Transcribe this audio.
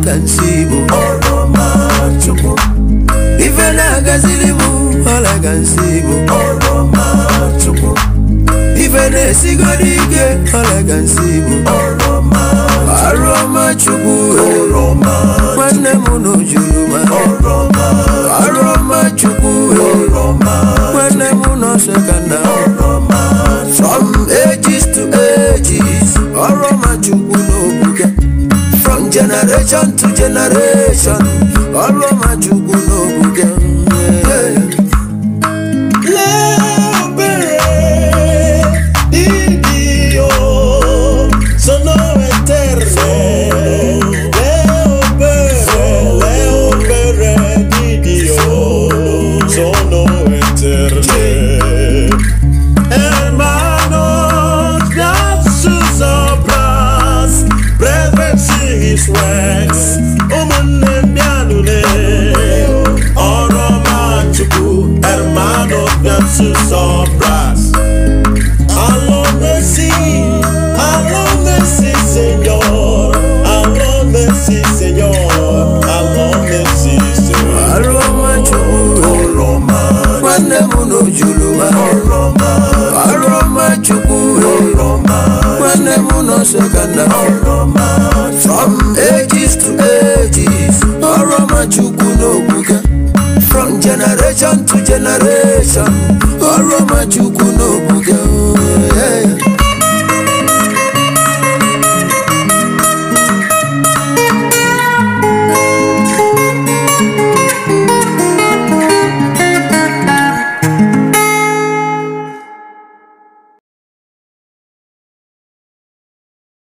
Alagansibu Oroma Chukwu Ife na-agazilibu Alagansibu Oroma Chukwu Ife na-esigodike Alagansibu Oroma Chukwu Oroma Nwanne m n'ojuluma Oroma Chukwu Nwanne m n'osekanda From ages to ages Oroma Chukwu n'obuga From generation to generation Oroma Chukwu n'obuga Oroma Chukwu Nwanne m n'osekanda From ages to ages Oroma Chukwu n'obuga From generation to generation Oroma Chukwu